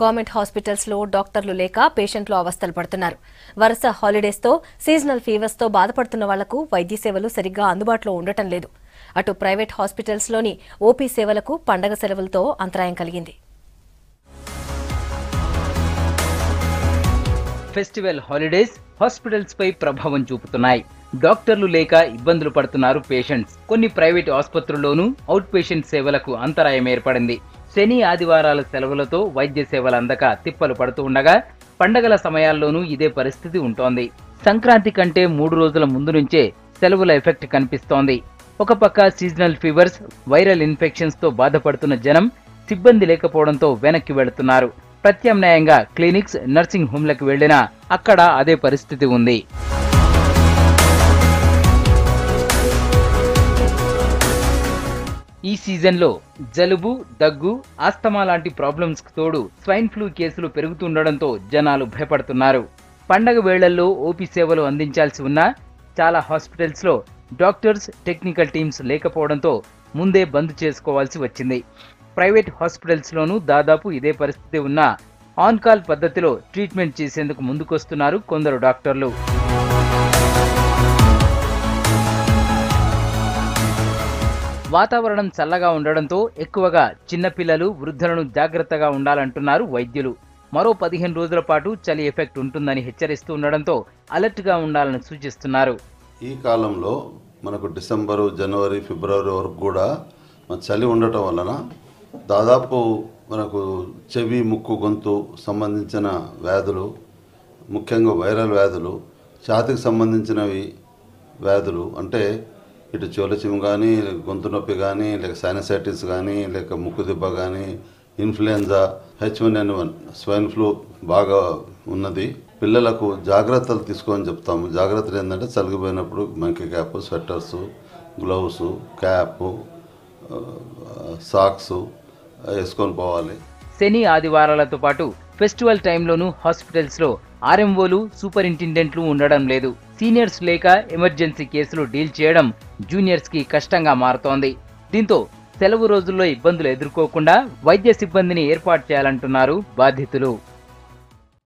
Government hospitals లో డాక్టర్లు లేక పేషెంట్లు అవస్థలు పడుతున్నారు. వరుస హాలిడేస్ తో సీజనల్ ఫీవర్స్ తో బాధపడుతున్న వాళ్లకు వైద్య సేవలు సరిగ్గా అందుబాటులో ఉండటం లేదు. అటు ప్రైవేట్ హాస్పిటల్స్ లోని ఓపీ సేవలకు పండగ సెలవులతో అంతరాయం కలిగింది. ఫెస్టివల్ హాలిడేస్ హాస్పిటల్స్ పై ప్రభావం చూపుతున్నాయి. డాక్టర్లు లేక ఇబ్బందులు పడుతున్నారు పేషెంట్స్. కొన్ని ప్రైవేట్ ఆసుపత్రుల్లోనూ అవుట్ పేషెంట్ సేవలకు అంతరాయం ఏర్పడింది. శని ఆదివారాల సెలవులతో వైద్య సేవలు అందక తిప్పలు పడుతూ ఉండగా పండగల సమయాల్లోనూ ఇదే పరిస్థితి ఉంటోంది. సంక్రాంతి కంటే 3 రోజుల ముందు నుంచే సెలవుల ఎఫెక్ట్ కనిపిస్తోంది. ఒక పక్క సీజనల్ ఫీవర్స్, వైరల్ ఇన్ఫెక్షన్స్ తో బాధపడుతున్న జనం సిబ్బంది లేకపోవడంతో వెనక్కి వెళుతున్నారు. ప్రత్యామ్నాయంగా క్లినిక్స్, నర్సింగ్ హోమ్లకు వెళ్లినా అక్కడ అదే పరిస్థితి ఉంది. ఈ సీజన్లో జలుబు, దగ్గు, ఆస్తమా లాంటి ప్రాబ్లమ్స్ కు తోడు స్వైన్ ఫ్లూ కేసులు పెరుగుతుండడంతో జనాలు భయపడుతున్నారు. పండగ వేళల్లో ఓపీ సేవలు అందించాల్సి ఉన్నా చాలా హాస్పిటల్స్ లో డాక్టర్స్, టెక్నికల్ టీమ్స్ లేకపోవడంతో ముందే బంద్ చేసుకోవాల్సి వచ్చింది. ప్రైవేట్ హాస్పిటల్స్ లోనూ దాదాపు ఇదే పరిస్థితి ఉన్నా ఆన్ కాల్ పద్ధతిలో ట్రీట్మెంట్ చేసేందుకు ముందుకొస్తున్నారు కొందరు డాక్టర్లు. వాతావరణం చల్లగా ఉండడంతో ఎక్కువగా చిన్నపిల్లలు, వృద్ధులను జాగ్రత్తగా ఉండాలంటున్నారు వైద్యులు. మరో 15 రోజుల పాటు చలి ఎఫెక్ట్ ఉంటుందని హెచ్చరిస్తూ ఉండడంతో అలర్ట్ గా ఉండాలని సూచిస్తున్నారు. ఈ కాలంలో మనకు డిసెంబరు, జనవరి, ఫిబ్రవరి వరకు కూడా చలి ఉండటం వలన దాదాపు మనకు చెవి, ముక్కు, గొంతు సంబంధించిన వ్యాధులు, ముఖ్యంగా వైరల్ వ్యాధులు, ఛాతీకి సంబంధించినవి వ్యాధులు అంటే ఇటు చోలచిమ్ కానీ, గొంతు నొప్పి కానీ, లేక సైనసైటిస్ కానీ, లేక ముక్కు దిబ్బ కానీ, ఇన్ఫ్లుయెంజా, H1N1 స్వైన్ ఫ్లూ బాగా ఉన్నది. పిల్లలకు జాగ్రత్తలు తీసుకోని చెప్తాము. జాగ్రత్తలు ఏంటంటే చలిగిపోయినప్పుడు monkey cap, sweaters, గ్లౌసు, cap, socks వేసుకొని పోవాలి. శని ఆదివారాలతో పాటు ఫెస్టివల్ టైంలోనూ హాస్పిటల్స్ లో ఆర్ఎంఓలు, సూపరింటెండెంట్లు ఉండడం లేదు. సీనియర్స్ లేక ఎమర్జెన్సీ కేసులు డీల్ చేయడం జూనియర్స్ కి కష్టంగా మారుతోంది. దీంతో సెలవు రోజుల్లో ఇబ్బందులు ఎదుర్కోకుండా వైద్య సిబ్బందిని ఏర్పాటు చేయాలంటున్నారు బాధితులు.